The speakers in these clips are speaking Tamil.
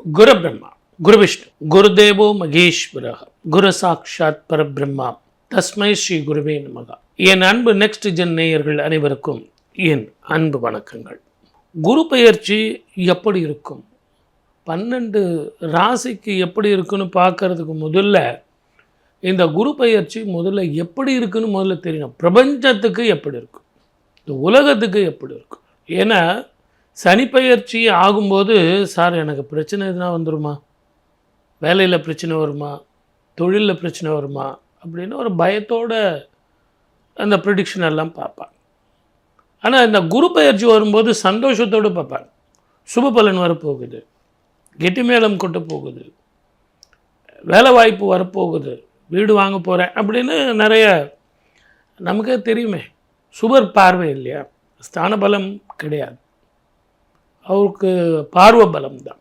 குரு பிரம்மா, குரு விஷ்ணு, குருதேவோ மகேஸ்வரः, குரு சாட்சாத் பரபிரம்மா, தஸ்மை ஸ்ரீ குருவே நமக. என் அன்பு நெக்ஸ்ட் ஜென் நேயர்கள் அனைவருக்கும் என் அன்பு வணக்கங்கள். குரு பெயர்ச்சி எப்படி இருக்கும், 12 ராசிக்கு எப்படி இருக்குன்னு பார்க்கறதுக்கு முதல்ல இந்த குரு பெயர்ச்சி முதல்ல எப்படி இருக்குன்னு முதல்ல தெரியணும். பிரபஞ்சத்துக்கு எப்படி இருக்கும், இந்த உலகத்துக்கு எப்படி இருக்கும். ஏன்னா சனிப்பெயர்ச்சி ஆகும்போது சார் எனக்கு பிரச்சனை எதுனா வந்துடுமா, வேலையில் பிரச்சனை வருமா, தொழிலில் பிரச்சனை வருமா அப்படின்னு ஒரு பயத்தோடு அந்த ப்ரிடிக்ஷன் எல்லாம் பார்ப்பாங்க. ஆனால் இந்த குரு பெயர்ச்சி வரும்போது சந்தோஷத்தோடு பார்ப்பாங்க. சுப பலன் வரப்போகுது, கெட்டி மேளம் கொட்ட போகுது, வேலை வாய்ப்பு வரப்போகுது, வீடு வாங்க போகிறேன் அப்படின்னு நிறைய நமக்கே தெரியுமே. சுபர் பார்வை இல்லையா, ஸ்தான பலம் கிடையாது, அவருக்கு பார்வை பலம் தான்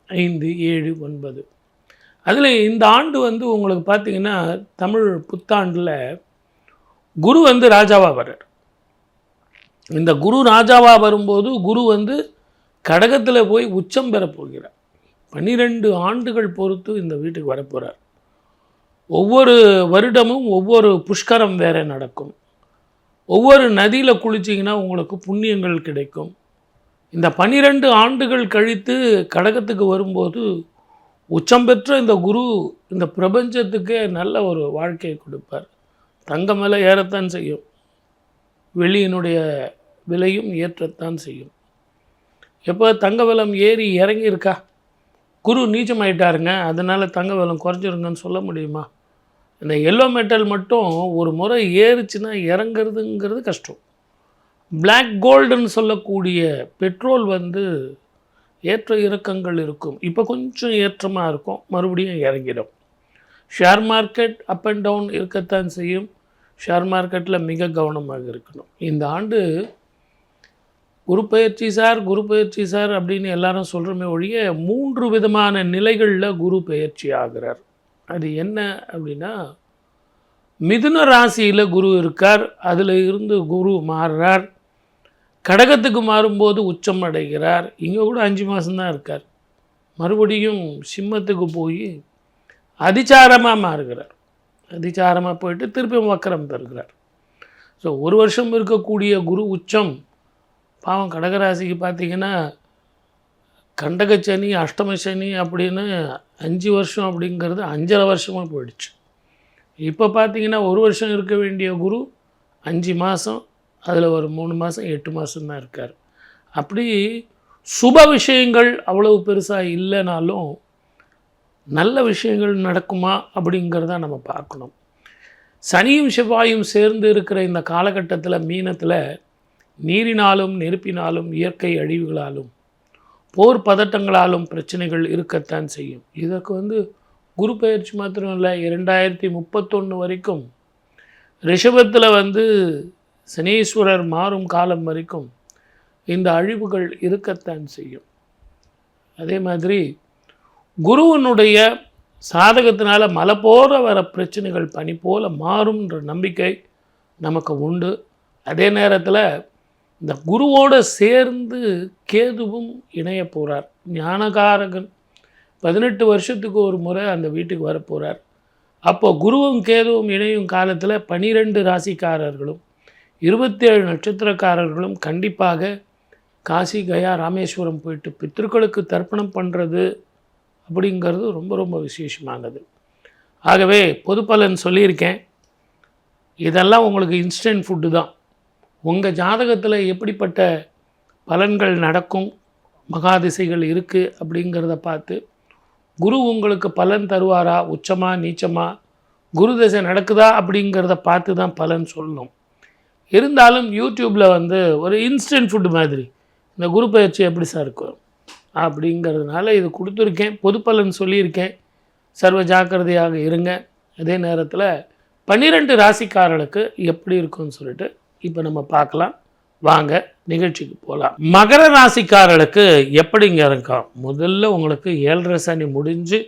5, 7, 9. அதில் இந்த ஆண்டு உங்களுக்கு பார்த்திங்கன்னா தமிழ் புத்தாண்டில் குரு ராஜாவாக வர்றார். இந்த குரு ராஜாவாக வரும்போது குரு கடகத்தில் போய் உச்சம் பெற போகிறார். 12 ஆண்டுகள் பொறுத்து இந்த வீட்டுக்கு வரப்போகிறார். ஒவ்வொரு வருடமும் ஒவ்வொரு புஷ்கரம் வேற நடக்கும். ஒவ்வொரு நதியில் குளிச்சிங்கன்னா உங்களுக்கு புண்ணியங்கள் கிடைக்கும். இந்த 12 ஆண்டுகள் கழித்து கடகத்துக்கு வரும்போது உச்சம் பெற்ற இந்த குரு இந்த பிரபஞ்சத்துக்கே நல்ல ஒரு வாழ்க்கையை கொடுப்பார். தங்கம் விலை ஏறத்தான் செய்யும், வெளியினுடைய விலையும் ஏற்றத்தான் செய்யும். எப்போ தங்க விலம் ஏறி இறங்கியிருக்கா, குரு நீச்சமாயிட்டாருங்க அதனால் தங்க விலம் குறைஞ்சிருங்கன்னு சொல்ல முடியுமா? இந்த எல்லோ மெட்டல் மட்டும் ஒரு முறை ஏறுச்சுன்னா இறங்குறதுங்கிறது கஷ்டம். பிளாக் கோல்டுன்னு சொல்லக்கூடிய பெட்ரோல் ஏற்ற இறக்கங்கள் இருக்கும். இப்போ கொஞ்சம் ஏற்றமாக இருக்கும், மறுபடியும் இறங்கிடும். Share market up and down இருக்கத்தான் செய்யும். ஷேர் மார்க்கெட்டில் மிக கவனமாக இருக்கணும். இந்த ஆண்டு குரு பயிற்சி சார் அப்படின்னு எல்லாரும் சொல்கிறோமே ஒழிய 3 விதமான நிலைகளில் குரு பயிற்சி ஆகிறார். அது என்ன அப்படின்னா, மிதுன ராசியில் குரு இருக்கார், அதில் இருந்து குரு மாறுறார், கடகத்துக்கு மாறும்போது உச்சம் அடைகிறார். இங்கே கூட 5 மாதம்தான் இருக்கார். மறுபடியும் சிம்மத்துக்கு போய் அதிச்சாரமாக மாறுகிறார். அதிச்சாரமாக போயிட்டு திருப்பியும் வக்கரம் பெறுகிறார். ஸோ 1 வருஷம் இருக்கக்கூடிய குரு உச்சம் பாவம் கடகராசிக்கு பார்த்திங்கன்னா கண்டகச்சனி, அஷ்டமசனி அப்படின்னு 5 வருஷம் அப்படிங்கிறது 5.5 வருஷமாக போயிடுச்சு. இப்போ பார்த்திங்கன்னா 1 வருஷம் இருக்க வேண்டிய குரு 5 மாதம், அதில் ஒரு 3 மாதம் 8 மாதம்தான் இருக்கார். அப்படி சுப விஷயங்கள் அவ்வளவு பெருசாக இல்லைனாலும் நல்ல விஷயங்கள் நடக்குமா அப்படிங்கிறத நம்ம பார்க்கணும். சனியும் செவ்வாயும் சேர்ந்து இருக்கிற இந்த காலகட்டத்தில் மீனத்தில் நீரினாலும் நெருப்பினாலும் இயற்கை அழிவுகளாலும் போர் பதட்டங்களாலும் பிரச்சனைகள் இருக்கத்தான் செய்யும். இதற்கு குரு பயிற்சி மாத்திரம் இல்லை, 2031 வரைக்கும் ரிஷபத்தில் சனீஸ்வரர் மாறும் காலம் வரைக்கும் இந்த அழிவுகள் இருக்கத்தான் செய்யும். அதே மாதிரி குருவனுடைய சாதகத்தினால மலை போல வர பிரச்சனைகள் பனி போல மாறும்ன்ற நம்பிக்கை நமக்கு உண்டு. அதே நேரத்தில் இந்த குருவோடு சேர்ந்து கேதுவும் இணைய போகிறார். ஞானகாரகன் 18 வருஷத்துக்கு ஒரு முறை அந்த வீட்டுக்கு வரப்போகிறார். அப்போ குருவும் கேதுவும் இணையும் காலத்தில் 12 ராசிக்காரர்களும் 27 நட்சத்திரக்காரர்களும் கண்டிப்பாக காசி, கயா, ராமேஸ்வரம் போயிட்டு பித்ருக்களுக்கு தர்ப்பணம் பண்ணுறது அப்படிங்கிறது ரொம்ப ரொம்ப விசேஷமானது. ஆகவே பொது பலன் சொல்லியிருக்கேன். இதெல்லாம் உங்களுக்கு இன்ஸ்டன்ட் ஃபுட்டு தான். உங்கள் ஜாதகத்தில் எப்படிப்பட்ட பலன்கள் நடக்கும், மகாதிசைகள் இருக்குது அப்படிங்கிறத பார்த்து குரு உங்களுக்கு பலன் தருவாரா, உச்சமா நீச்சமா, குரு தசை நடக்குதா அப்படிங்கிறத பார்த்து தான் பலன் சொல்லணும். இருந்தாலும் யூடியூப்பில் ஒரு இன்ஸ்டன்ட் ஃபுட்டு மாதிரி இந்த குரு பயிற்சி எப்படி சார் இருக்கும் அப்படிங்கிறதுனால இது கொடுத்துருக்கேன். பொது பலன் சொல்லியிருக்கேன். சர்வ ஜாக்கிரதையாக இருங்க. அதே நேரத்தில் 12 ராசிக்காரர்களுக்கு எப்படி இருக்குன்னு சொல்லிட்டு இப்போ நம்ம பார்க்கலாம். வாங்க நிகழ்ச்சிக்கு போகலாம். மகர ராசிக்காரர்களுக்கு எப்படிங்க இருக்கா? முதல்ல உங்களுக்கு 7.5 சனி முடிஞ்சு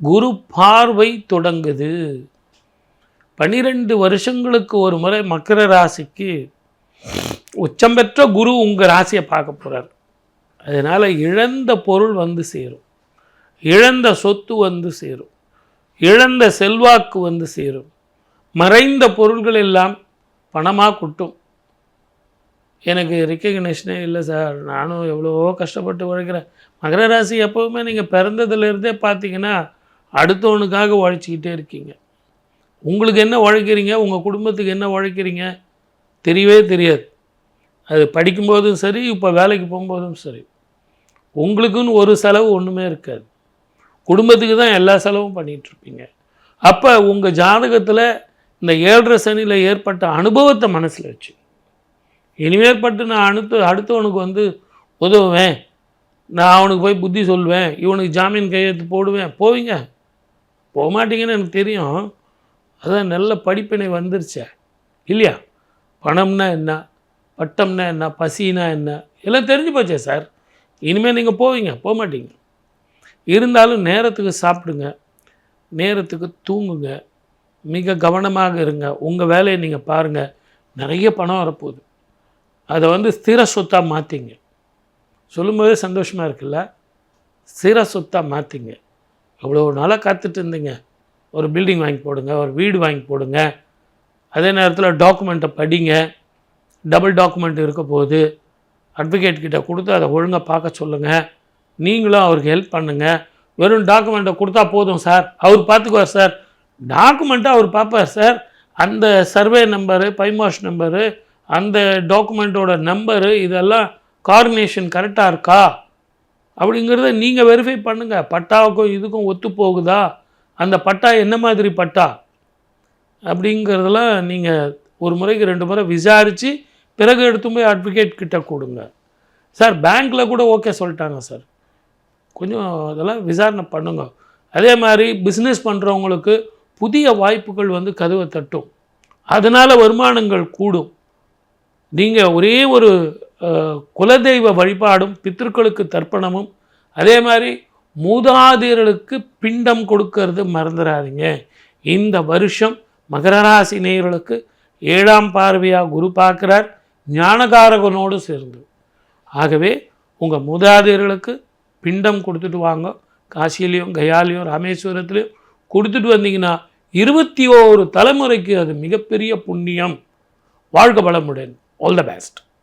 குரு பார்வை தொடங்குது. 12 வருஷங்களுக்கு ஒரு முறை மகர ராசிக்கு உச்சம் பெற்ற குரு உங்கள் ராசியை பார்க்க போகிறார். அதனால் இழந்த பொருள் சேரும். இழந்த சொத்து வந்து சேரும், இழந்த செல்வாக்கு வந்து சேரும், மறைந்த பொருள்கள் எல்லாம் பணமாக கொட்டும். எனக்கு ரெக்கக்னேஷனே இல்லை சார், நானும் எவ்வளவோ கஷ்டப்பட்டு உழைக்கிறேன். மகர ராசி எப்போவுமே நீங்கள் பிறந்ததுலேருந்தே பார்த்தீங்கன்னா அடுத்தவனுக்காக உழைச்சிக்கிட்டே இருக்கீங்க. உங்களுக்கு என்ன உழைக்கிறீங்க, உங்கள் குடும்பத்துக்கு என்ன உழைக்கிறீங்க தெரியவே தெரியாது. அது படிக்கும்போதும் சரி, இப்போ வேலைக்கு போகும்போதும் சரி, உங்களுக்குன்னு ஒரு செலவு ஒன்றுமே இருக்காது. குடும்பத்துக்கு தான் எல்லா செலவும் பண்ணிகிட்ருப்பீங்க. அப்போ உங்கள் ஜாதகத்தில் இந்த 7.5 சனியில் ஏற்பட்ட அனுபவத்தை மனசில் வச்சு, இனிமேற்பட்டு நான் அடுத்தவனுக்கு வந்து உதவுவேன், நான் அவனுக்கு போய் புத்தி சொல்வேன், இவனுக்கு ஜாமீன் கையெழுத்து போடுவேன், போவீங்க? போக மாட்டீங்கன்னு எனக்கு தெரியும். அதான் நல்ல படிப்பினை வந்துருச்சே இல்லையா? பணம்னா என்ன, பட்டம்னா என்ன, பசினா என்ன, எல்லாம் தெரிஞ்சு போச்சே சார். இனிமேல் நீங்கள் போவீங்க? போக மாட்டீங்க. இருந்தாலும் நேரத்துக்கு சாப்பிடுங்க, நேரத்துக்கு தூங்குங்க, மிக கவனமாக இருங்க, உங்கள் வேலையை நீங்கள் பாருங்கள். நிறைய பணம் வரப்போகுது, அதை வந்து ஸ்திர சொத்தாக மாற்றிங்க. சொல்லும்போதே சந்தோஷமாக இருக்குல்ல? ஸ்திர சொத்தாக மாற்றிங்க. எவ்வளோ நாளாக காத்துட்டு இருந்தீங்க, ஒரு பில்டிங் வாங்கி போடுங்க, ஒரு வீடு வாங்கி போடுங்க. அதே நேரத்தில் டாக்குமெண்ட்டை படிங்க. டபுள் டாக்குமெண்ட் இருக்க போகுது, அட்வொகேட் கிட்ட கொடுத்து அதை ஒழுங்காக பார்க்க சொல்லுங்கள். நீங்களும் அவருக்கு ஹெல்ப் பண்ணுங்கள். வெறும் டாக்குமெண்ட்டை கொடுத்தா போதும் சார், அவர் பார்த்துக்குவார் சார். டாக்குமெண்ட்டை அவர் பார்ப்பார் சார். அந்த சர்வே நம்பரு, பைமாஷ் நம்பரு, அந்த டாக்குமெண்ட்டோட நம்பரு, இதெல்லாம் கார்டினேஷன் கரெக்டாக இருக்கா அப்படிங்கிறத நீங்கள் வெரிஃபை பண்ணுங்கள். பட்டாவுக்கும் இதுக்கும் ஒத்து போகுதா, அந்த பட்டா என்ன மாதிரி பட்டா அப்படிங்கிறதெல்லாம் நீங்கள் ஒரு முறைக்கு 2 முறை விசாரித்து பிறகு எடுத்து போய் அட்வொகேட் கிட்ட கொடுங்க. சார் பேங்க்கில் கூட ஓகே சொல்லிட்டாங்க சார், கொஞ்சம் அதெல்லாம் விசாரணை பண்ணுங்க. அதே மாதிரி பிஸ்னஸ் பண்ணுறவங்களுக்கு புதிய வாய்ப்புகள் வந்து கதவை தட்டும், அதனால் வருமானங்கள் கூடும். நீங்கள் ஒரே ஒரு குலதெய்வ வழிபாடும், பித்திருக்களுக்கு தர்ப்பணமும், அதே மாதிரி மூதாதையர்களுக்கு பிண்டம் கொடுக்கறது மறந்துடாதீங்க. இந்த வருஷம் மகர ராசி நேயர்களுக்கு 7ஆம் பார்வையாக குரு பார்க்குறார், ஞானகாரகனோடு சேர்ந்து. ஆகவே உங்கள் மூதாதையர்களுக்கு பிண்டம் கொடுத்துட்டு வாங்க. காசியிலையும் கயாலையும் ராமேஸ்வரத்துலையும் கொடுத்துட்டு வந்தீங்கன்னா 21 தலைமுறைக்கு அது மிகப்பெரிய புண்ணியம். வாழ்க வளமுடன். All the best.